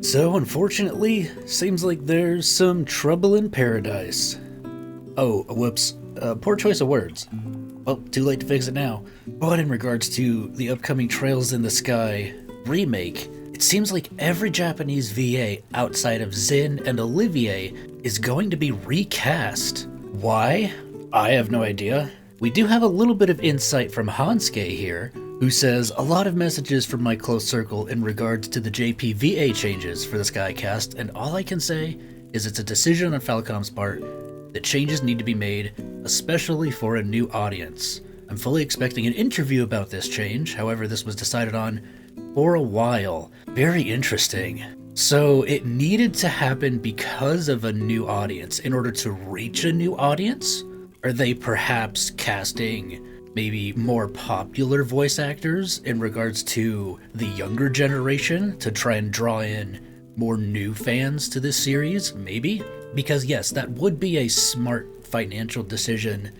So, unfortunately, seems like there's some trouble in paradise. Oh, whoops. Poor choice of words. Well, too late to fix it now. But in regards to the upcoming Trails in the Sky remake, it seems like every Japanese VA outside of Zin and Olivier is going to be recast. Why? I have no idea. We do have a little bit of insight from Hansuke here, who says a lot of messages from my close circle in regards to the JPVA changes for the Skycast, and all I can say is it's a decision on Falcom's part that changes need to be made, especially for a new audience. I'm fully expecting an interview about this change, however this was decided on for a while. Very interesting. So it needed to happen because of a new audience in order to reach a new audience? Are they perhaps casting maybe more popular voice actors in regards to the younger generation to try and draw in more new fans to this series? Maybe? Because yes, that would be a smart financial decision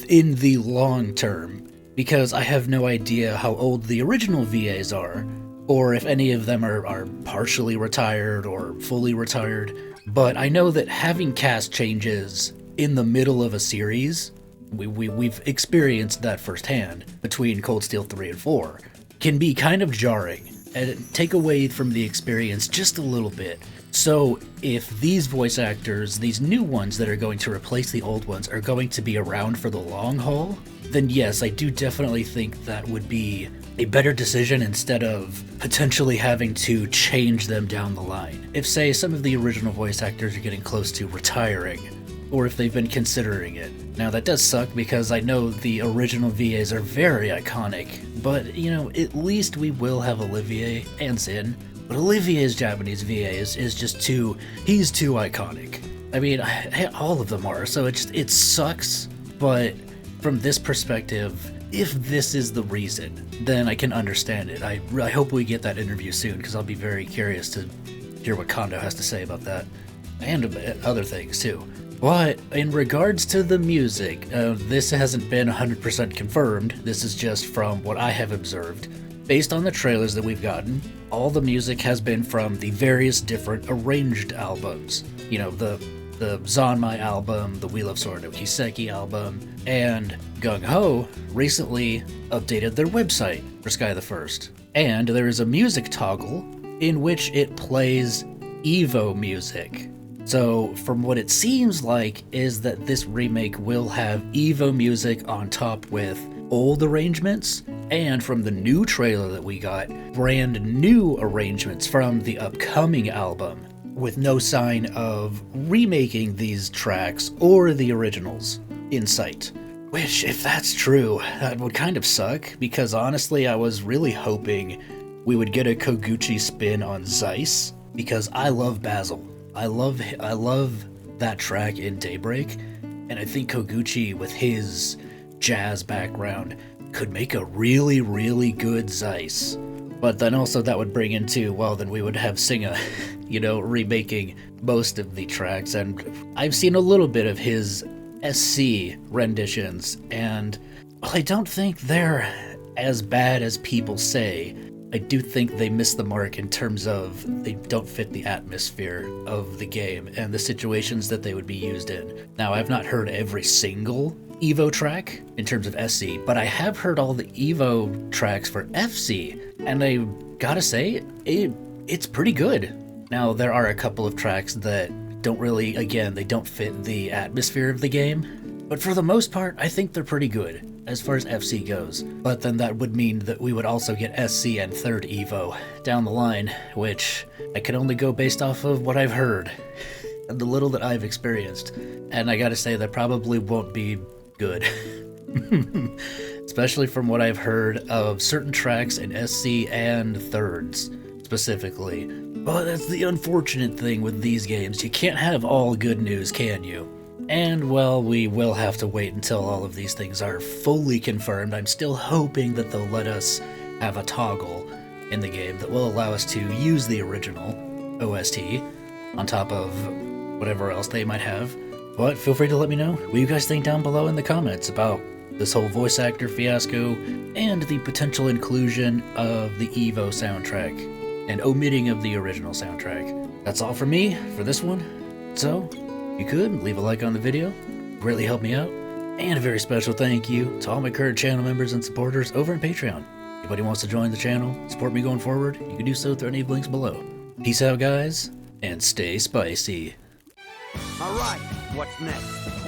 in the long term, because I have no idea how old the original VAs are, or if any of them are partially retired or fully retired, but I know that having cast changes in the middle of a series, we've experienced that firsthand between Cold Steel 3 and 4, can be kind of jarring and take away from the experience just a little bit. So if these voice actors, these new ones that are going to replace the old ones, are going to be around for the long haul, then yes, I do definitely think that would be a better decision instead of potentially having to change them down the line. If, say, some of the original voice actors are getting close to retiring, or if they've been considering it. Now that does suck because I know the original VAs are very iconic, but you know, at least we will have Olivier and Zin. But Olivier's Japanese VA is just he's too iconic. I mean, all of them are, so it sucks, but from this perspective, if this is the reason, then I can understand it. I hope we get that interview soon, because I'll be very curious to hear what Kondo has to say about that, and other things too. But in regards to the music, this hasn't been 100% confirmed. This is just from what I have observed. Based on the trailers that we've gotten, all the music has been from the various different arranged albums. You know, the Zanmai album, the We Love Sora no Kiseki album, and Gung Ho recently updated their website for Sky the First. And there is a music toggle in which it plays Evo music. So, from what it seems like, is that this remake will have Evo music on top with old arrangements, and from the new trailer that we got, brand new arrangements from the upcoming album, with no sign of remaking these tracks or the originals in sight. Which, if that's true, that would kind of suck, because honestly I was really hoping we would get a Koguchi spin on Zeiss, because I love Basil. I love that track in Daybreak, and I think Koguchi, with his jazz background, could make a really, really good Zeiss. But then also that would bring into, well, then we would have Singa, remaking most of the tracks, and I've seen a little bit of his SC renditions, and while I don't think they're as bad as people say, I do think they miss the mark in terms of they don't fit the atmosphere of the game and the situations that they would be used in. Now, I've not heard every single Evo track in terms of SC, but I have heard all the Evo tracks for FC, and I gotta say, it's pretty good. Now, there are a couple of tracks that don't really, again, they don't fit the atmosphere of the game, but for the most part, I think they're pretty good as far as FC goes. But then that would mean that we would also get SC and third Evo down the line, which I can only go based off of what I've heard and the little that I've experienced. And I gotta say, that probably won't be good. Especially from what I've heard of certain tracks in SC and thirds, specifically. But that's the unfortunate thing with these games. You can't have all good news, can you? And, well, we will have to wait until all of these things are fully confirmed. I'm still hoping that they'll let us have a toggle in the game that will allow us to use the original OST on top of whatever else they might have. But feel free to let me know what you guys think down below in the comments about this whole voice actor fiasco and the potential inclusion of the Evo soundtrack and omitting of the original soundtrack. That's all for me for this one. So, if you could, leave a like on the video, really help me out. And a very special thank you to all my current channel members and supporters over on Patreon. Anybody wants to join the channel, support me going forward, you can do so through any of the links below. Peace out, guys, and stay spicy. All right, what's next?